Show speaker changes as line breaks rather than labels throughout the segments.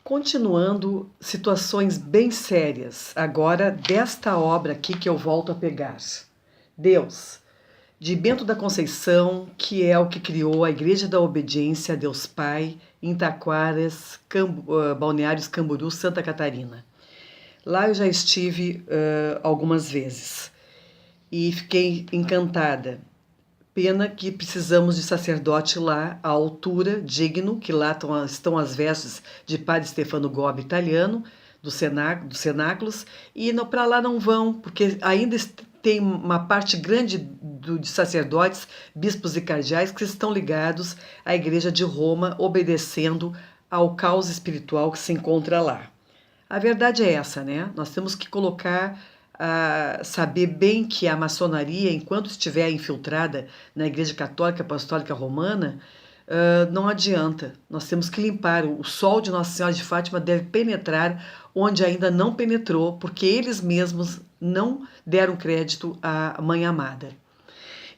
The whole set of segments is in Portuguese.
Continuando situações bem sérias, agora desta obra aqui que eu volto a pegar. Deus, de Bento da Conceição, que é o que criou a Igreja da Obediência a Deus Pai, em Taquaras, Balneários Camboriú, Santa Catarina. Lá eu já estive algumas vezes e fiquei encantada. Pena que precisamos de sacerdote lá à altura, digno, que lá estão as vestes de Padre Stefano Gobbi, italiano, dos cenáculos, e para lá não vão, porque ainda tem uma parte grande de sacerdotes, bispos e cardeais que estão ligados à Igreja de Roma, obedecendo ao caos espiritual que se encontra lá. A verdade é essa, né? Nós temos que colocar saber bem que a maçonaria, enquanto estiver infiltrada na Igreja Católica Apostólica Romana, não adianta. Nós temos que limpar. O sol de Nossa Senhora de Fátima deve penetrar onde ainda não penetrou, porque eles mesmos não deram crédito à Mãe Amada.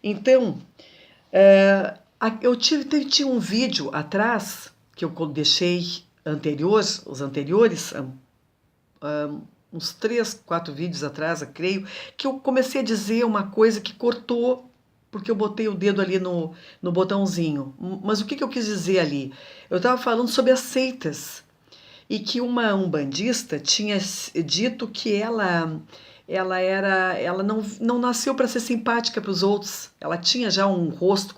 Então, eu tinha um vídeo atrás, que eu deixei os anteriores, uns 3, 4 vídeos atrás, eu creio, que eu comecei a dizer uma coisa que cortou, porque eu botei o dedo ali no botãozinho. Mas o que eu quis dizer ali? Eu estava falando sobre as seitas, e que uma umbandista tinha dito que ela não nasceu para ser simpática para os outros. Ela tinha já um rosto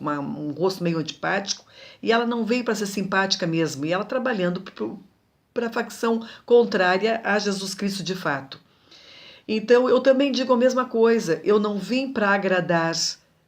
meio antipático, e ela não veio para ser simpática mesmo, e ela trabalhando para a facção contrária a Jesus Cristo de fato. Então eu também digo a mesma coisa, eu não vim para agradar,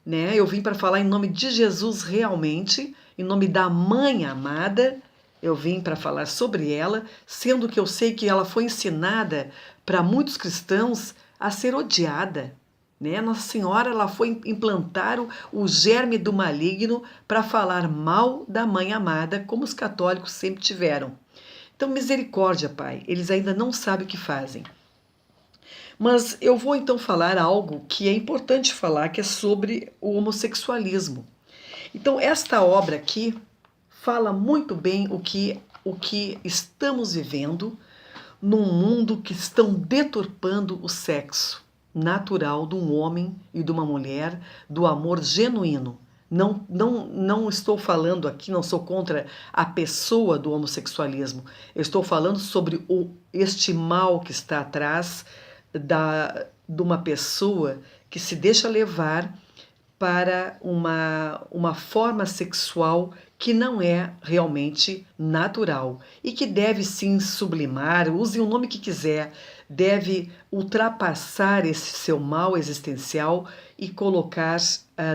né? Eu vim para falar em nome de Jesus realmente, em nome da Mãe Amada, eu vim para falar sobre ela, sendo que eu sei que ela foi ensinada para muitos cristãos a ser odiada, né? Nossa Senhora, ela foi implantar o germe do maligno para falar mal da Mãe Amada, como os católicos sempre tiveram. Então, misericórdia, Pai, eles ainda não sabem o que fazem. Mas eu vou então falar algo que é importante falar, que é sobre o homossexualismo. Então, esta obra aqui fala muito bem o que estamos vivendo num mundo que estão deturpando o sexo natural de um homem e de uma mulher, do amor genuíno. Não estou falando aqui, não sou contra a pessoa do homossexualismo. Eu estou falando sobre este mal que está atrás de uma pessoa que se deixa levar para uma forma sexual que não é realmente natural e que deve sim sublimar, use o nome que quiser, deve ultrapassar esse seu mal existencial e colocar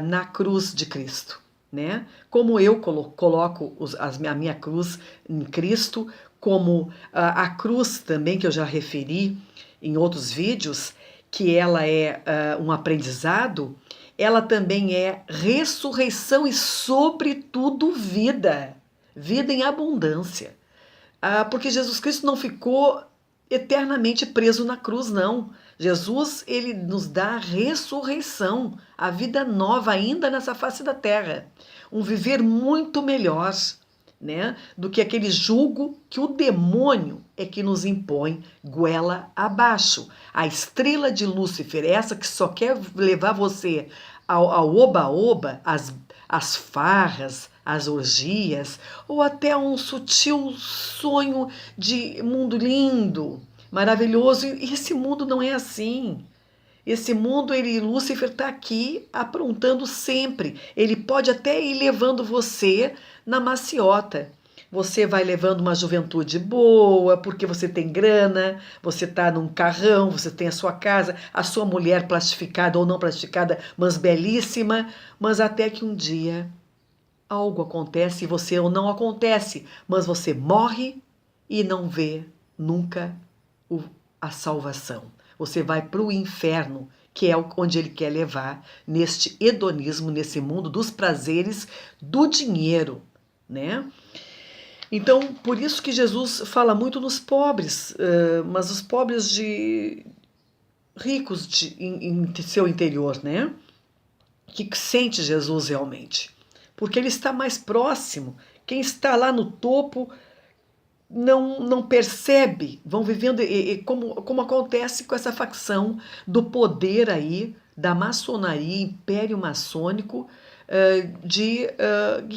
na cruz de Cristo, né? Como eu coloco a minha cruz em Cristo, como a cruz também que eu já referi em outros vídeos, que ela é um aprendizado, ela também é ressurreição e, sobretudo, vida. Vida em abundância. Porque Jesus Cristo não ficou eternamente preso na cruz, não. Jesus, ele nos dá a ressurreição, a vida nova ainda nessa face da terra. Um viver muito melhor, né, do que aquele jugo que o demônio é que nos impõe goela abaixo. A estrela de Lúcifer, essa que só quer levar você ao oba-oba, às farras, às orgias, ou até um sutil sonho de mundo lindo, maravilhoso. E esse mundo não é assim. Esse mundo, Lúcifer está aqui aprontando sempre. Ele pode até ir levando você na maciota. Você vai levando uma juventude boa, porque você tem grana, você está num carrão, você tem a sua casa, a sua mulher plastificada ou não plastificada, mas belíssima, mas até que um dia algo acontece e você ou não acontece, mas você morre e não vê nunca a salvação. Você vai para o inferno, que é onde ele quer levar, neste hedonismo, nesse mundo dos prazeres do dinheiro, né? Então, por isso que Jesus fala muito nos pobres, mas os pobres ricos em seu interior, né? Que sente Jesus realmente. Porque ele está mais próximo. Quem está lá no topo não percebe, vão vivendo como acontece com essa facção do poder aí, da maçonaria, império maçônico,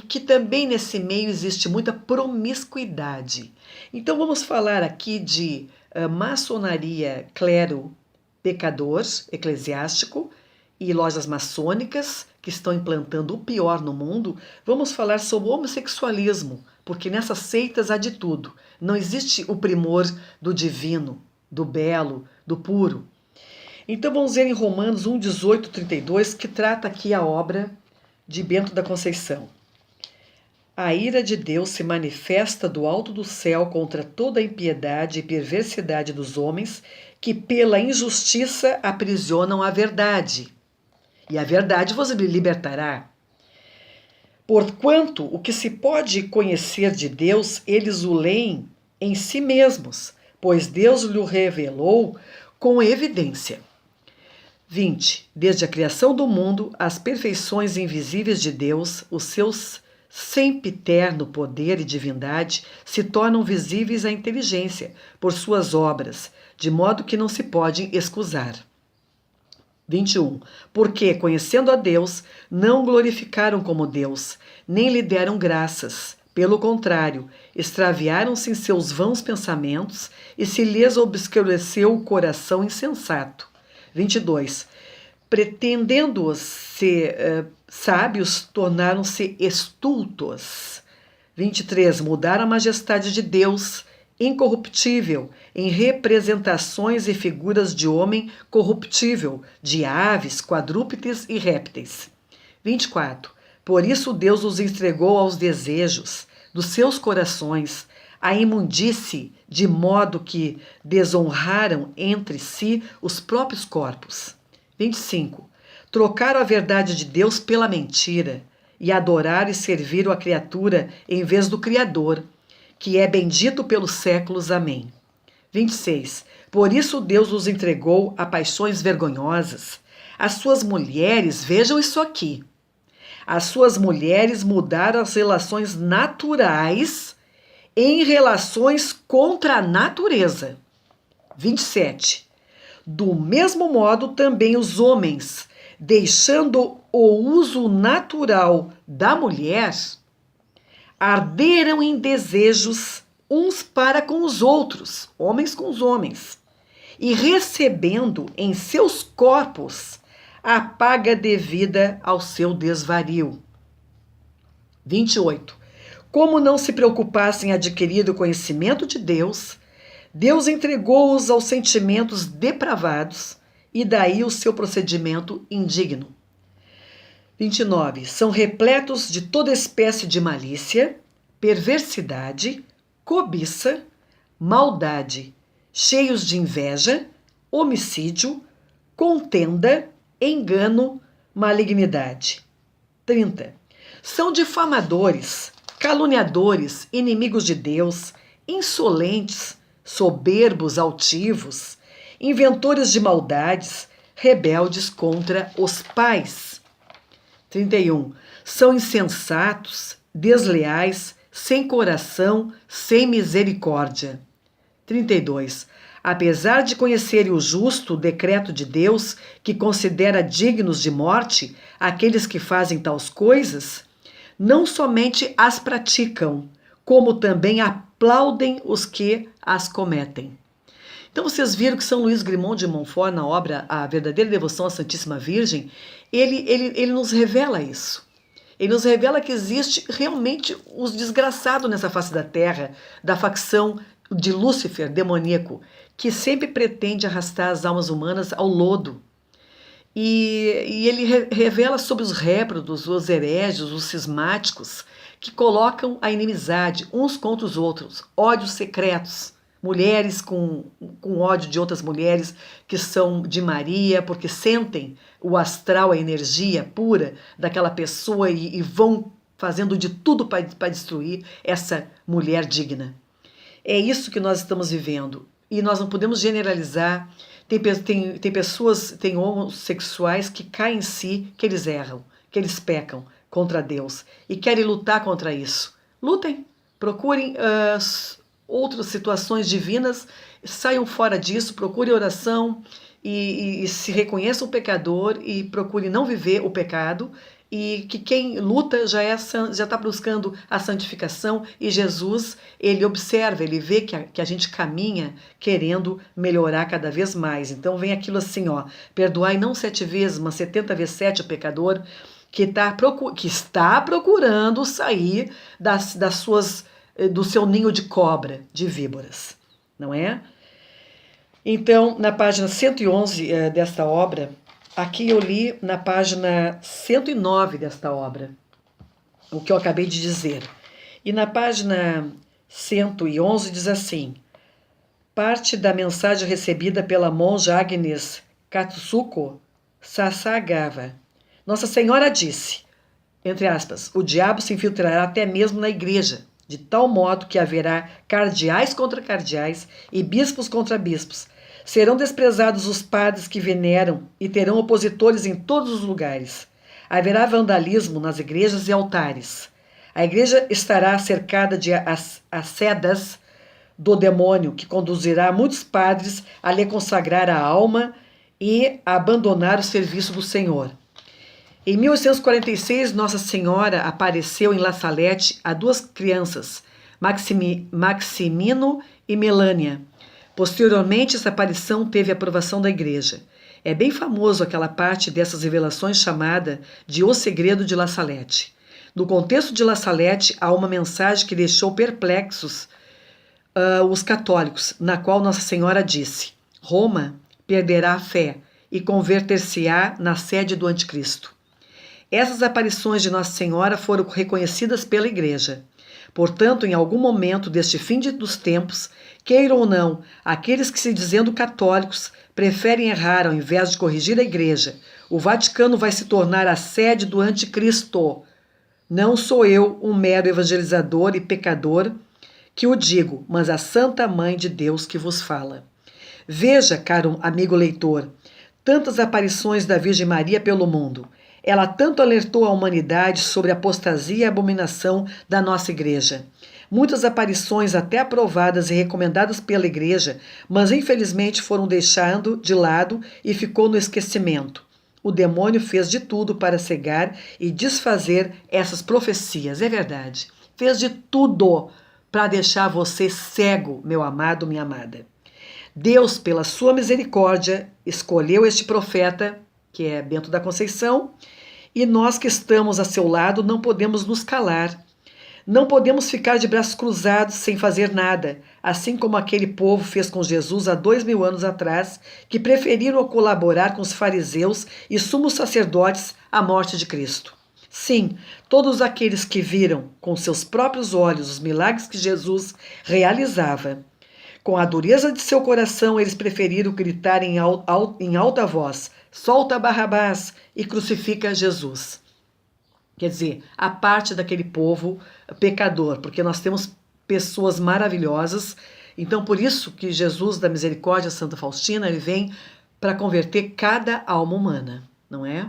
que também nesse meio existe muita promiscuidade. Então vamos falar aqui de maçonaria, clero, pecador, eclesiástico e lojas maçônicas que estão implantando o pior no mundo. Vamos falar sobre o homossexualismo, porque nessas seitas há de tudo. Não existe o primor do divino, do belo, do puro. Então vamos ver em Romanos 1, 18, 32, que trata aqui a obra de Bento da Conceição. A ira de Deus se manifesta do alto do céu contra toda a impiedade e perversidade dos homens que pela injustiça aprisionam a verdade. E a verdade vos libertará. Porquanto o que se pode conhecer de Deus, eles o leem em si mesmos, pois Deus lhe revelou com evidência. 20. Desde a criação do mundo, as perfeições invisíveis de Deus, os seus sempiterno poder e divindade, se tornam visíveis à inteligência por suas obras, de modo que não se podem excusar. 21. Porque, conhecendo a Deus, não glorificaram como Deus, nem lhe deram graças. Pelo contrário, extraviaram-se em seus vãos pensamentos e se lhes obscureceu o coração insensato. 22. Pretendendo ser sábios, tornaram-se estultos. 23. Mudaram a majestade de Deus, incorruptível, em representações e figuras de homem corruptível, de aves, quadrúpedes e répteis. 24. Por isso Deus os entregou aos desejos dos seus corações, à imundície, de modo que desonraram entre si os próprios corpos. 25. Trocaram a verdade de Deus pela mentira, e adoraram e serviram a criatura em vez do Criador, que é bendito pelos séculos. Amém. 26. Por isso Deus os entregou a paixões vergonhosas. As suas mulheres, vejam isso aqui, as suas mulheres mudaram as relações naturais em relações contra a natureza. 27. Do mesmo modo também os homens, deixando o uso natural da mulher, arderam em desejos uns para com os outros, homens com os homens, e recebendo em seus corpos a paga devida ao seu desvario. 28. Como não se preocupassem em adquirir o conhecimento de Deus, Deus entregou-os aos sentimentos depravados e daí o seu procedimento indigno. 29. São repletos de toda espécie de malícia, perversidade, cobiça, maldade, cheios de inveja, homicídio, contenda, engano, malignidade. 30. São difamadores, caluniadores, inimigos de Deus, insolentes, soberbos, altivos, inventores de maldades, rebeldes contra os pais. 31. São insensatos, desleais, sem coração, sem misericórdia. 32. Apesar de conhecerem o justo decreto de Deus, que considera dignos de morte aqueles que fazem tais coisas, não somente as praticam, como também aplaudem os que as cometem. Então vocês viram que São Luís Grimond de Montfort, na obra A Verdadeira Devoção à Santíssima Virgem, ele nos revela isso. Ele nos revela que existe realmente os desgraçados nessa face da terra, da facção de Lúcifer, demoníaco, que sempre pretende arrastar as almas humanas ao lodo. E ele revela sobre os réprodos, os hereges, os cismáticos, que colocam a inimizade uns contra os outros, ódios secretos, mulheres com ódio de outras mulheres que são de Maria, porque sentem o astral, a energia pura daquela pessoa e vão fazendo de tudo para destruir essa mulher digna. É isso que nós estamos vivendo. E nós não podemos generalizar. Tem pessoas, tem homossexuais que caem em si, que eles erram, que eles pecam contra Deus e querem lutar contra isso. Lutem, procurem outras situações divinas, saiam fora disso, procure oração e se reconheça o pecador e procure não viver o pecado, e que quem luta já está buscando a santificação, e Jesus, ele observa, ele vê que a gente caminha querendo melhorar cada vez mais. Então vem aquilo assim, ó, perdoai não 7 vezes, mas 70 vezes 7 o pecador que está procurando sair do seu ninho de cobra, de víboras, não é? Então, na página 111 desta obra, aqui eu li na página 109 desta obra, o que eu acabei de dizer. E na página 111 diz assim: parte da mensagem recebida pela monja Agnes Katsuko Sasagawa. Nossa Senhora disse, entre aspas, o diabo se infiltrará até mesmo na igreja, de tal modo que haverá cardeais contra cardeais e bispos contra bispos. Serão desprezados os padres que veneram e terão opositores em todos os lugares. Haverá vandalismo nas igrejas e altares. A igreja estará cercada de acedas do demônio, que conduzirá muitos padres a lhe consagrar a alma e a abandonar o serviço do Senhor. Em 1846, Nossa Senhora apareceu em La Salette a 2 crianças, Maximino e Melânia. Posteriormente, essa aparição teve a aprovação da Igreja. É bem famoso aquela parte dessas revelações chamada de O Segredo de La Salette. No contexto de La Salette, há uma mensagem que deixou perplexos os católicos, na qual Nossa Senhora disse: Roma perderá a fé e converter-se-á na sede do Anticristo. Essas aparições de Nossa Senhora foram reconhecidas pela Igreja. Portanto, em algum momento deste fim dos tempos, queiram ou não, aqueles que se dizendo católicos preferem errar ao invés de corrigir a Igreja. O Vaticano vai se tornar a sede do Anticristo. Não sou eu, um mero evangelizador e pecador, que o digo, mas a Santa Mãe de Deus que vos fala. Veja, caro amigo leitor, tantas aparições da Virgem Maria pelo mundo. Ela tanto alertou a humanidade sobre a apostasia e a abominação da nossa Igreja. Muitas aparições até aprovadas e recomendadas pela Igreja, mas infelizmente foram deixando de lado e ficou no esquecimento. O demônio fez de tudo para cegar e desfazer essas profecias. É verdade. Fez de tudo para deixar você cego, meu amado, minha amada. Deus, pela sua misericórdia, escolheu este profeta, que é Bento da Conceição, e nós que estamos a seu lado não podemos nos calar. Não podemos ficar de braços cruzados sem fazer nada, assim como aquele povo fez com Jesus há 2000 anos atrás, que preferiram colaborar com os fariseus e sumos sacerdotes a morte de Cristo. Sim, todos aqueles que viram com seus próprios olhos os milagres que Jesus realizava. Com a dureza de seu coração, eles preferiram gritar em alta voz: solta Barrabás e crucifica Jesus. Quer dizer, a parte daquele povo pecador, porque nós temos pessoas maravilhosas. Então, por isso que Jesus da Misericórdia, Santa Faustina, ele vem para converter cada alma humana, não é?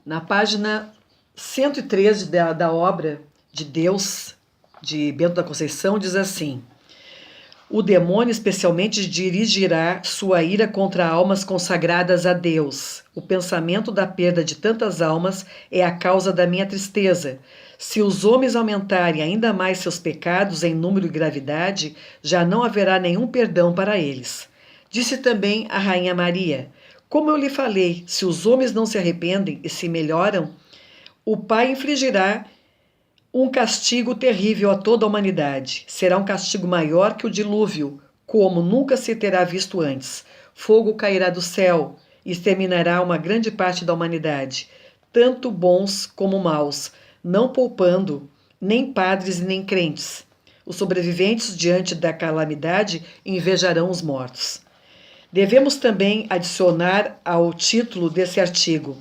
Na página 113 da obra de Deus, de Bento da Conceição, diz assim: o demônio especialmente dirigirá sua ira contra almas consagradas a Deus. O pensamento da perda de tantas almas é a causa da minha tristeza. Se os homens aumentarem ainda mais seus pecados em número e gravidade, já não haverá nenhum perdão para eles. Disse também a Rainha Maria: como eu lhe falei, se os homens não se arrependem e se melhoram, o Pai infligirá um castigo terrível a toda a humanidade. Será um castigo maior que o dilúvio, como nunca se terá visto antes. Fogo cairá do céu e exterminará uma grande parte da humanidade, tanto bons como maus, não poupando nem padres e nem crentes. Os sobreviventes diante da calamidade invejarão os mortos. Devemos também adicionar ao título desse artigo: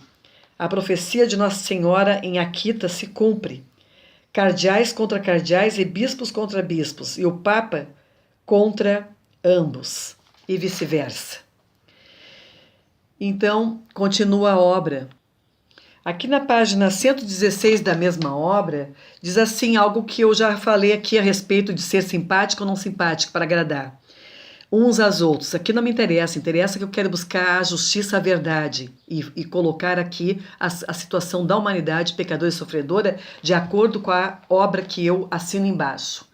a profecia de Nossa Senhora em Akita se cumpre. Cardeais contra cardeais e bispos contra bispos, e o Papa contra ambos, e vice-versa. Então, continua a obra. Aqui na página 116 da mesma obra, diz assim algo que eu já falei aqui a respeito de ser simpático ou não simpático para agradar uns aos outros. Aqui não me interessa, interessa que eu quero buscar a justiça, a verdade e colocar aqui a situação da humanidade pecadora e sofredora de acordo com a obra que eu assino embaixo.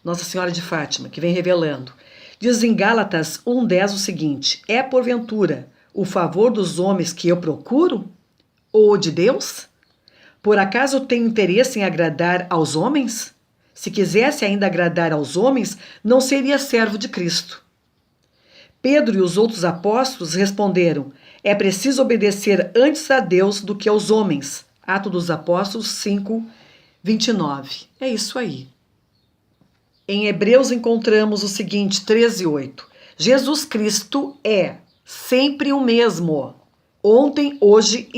Nossa Senhora de Fátima, que vem revelando. Diz em Gálatas 1,10 o seguinte: é porventura o favor dos homens que eu procuro? Ou o de Deus? Por acaso tenho interesse em agradar aos homens? Se quisesse ainda agradar aos homens, não seria servo de Cristo. Pedro e os outros apóstolos responderam: é preciso obedecer antes a Deus do que aos homens. Atos dos Apóstolos 5, 29. É isso aí. Em Hebreus encontramos o seguinte, 13:8. Jesus Cristo é sempre o mesmo, ontem, hoje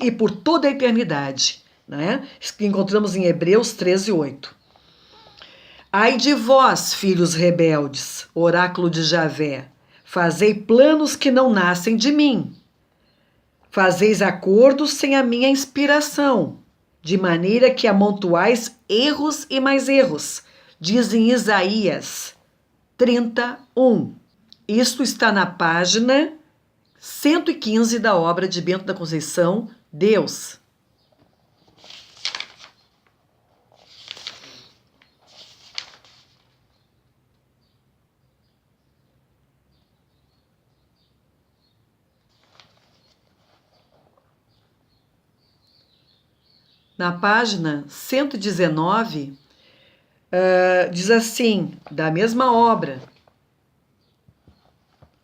e por toda a eternidade. Né? Encontramos em Hebreus 13:8. Ai de vós, filhos rebeldes, oráculo de Javé, fazei planos que não nascem de mim. Fazeis acordos sem a minha inspiração, de maneira que amontoais erros e mais erros, diz em Isaías 31. Isto está na página 115 da obra de Bento da Conceição, Deus. Na página 119, diz assim, da mesma obra: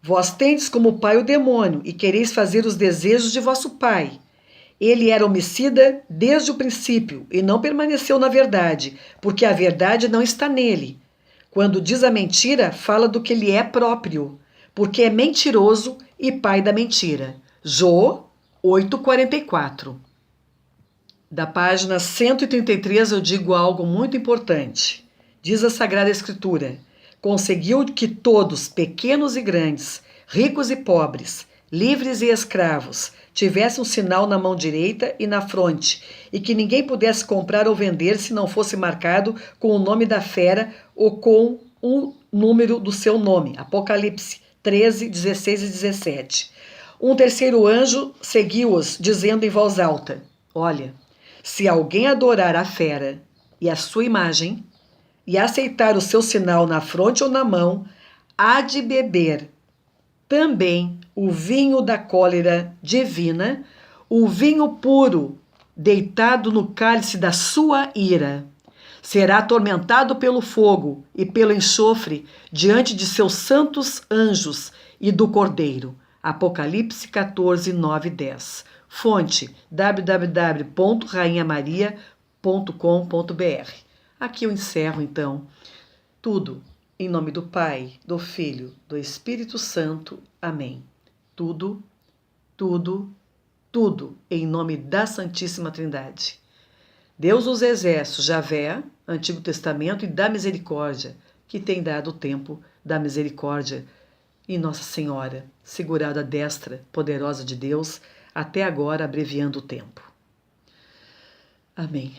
vós tendes como pai o demônio, e quereis fazer os desejos de vosso pai. Ele era homicida desde o princípio, e não permaneceu na verdade, porque a verdade não está nele. Quando diz a mentira, fala do que lhe é próprio, porque é mentiroso e pai da mentira. Jó 8,44. Da página 133 eu digo algo muito importante. Diz a Sagrada Escritura: conseguiu que todos, pequenos e grandes, ricos e pobres, livres e escravos, tivessem um sinal na mão direita e na fronte, e que ninguém pudesse comprar ou vender se não fosse marcado com o nome da fera ou com o número do seu nome. Apocalipse 13, 16 e 17. Um terceiro anjo seguiu-os, dizendo em voz alta: olha, se alguém adorar a fera e a sua imagem, e aceitar o seu sinal na fronte ou na mão, há de beber também o vinho da cólera divina, o vinho puro, deitado no cálice da sua ira. Será atormentado pelo fogo e pelo enxofre diante de seus santos anjos e do Cordeiro. Apocalipse 14, 9 e 10. Fonte www.rainhamaria.com.br. Aqui eu encerro, então, tudo em nome do Pai, do Filho, do Espírito Santo. Amém. Tudo, tudo, tudo em nome da Santíssima Trindade. Deus dos Exércitos, Javé, Antigo Testamento, e da misericórdia, que tem dado o tempo da misericórdia, e Nossa Senhora, segurada a destra poderosa de Deus, até agora abreviando o tempo. Amém.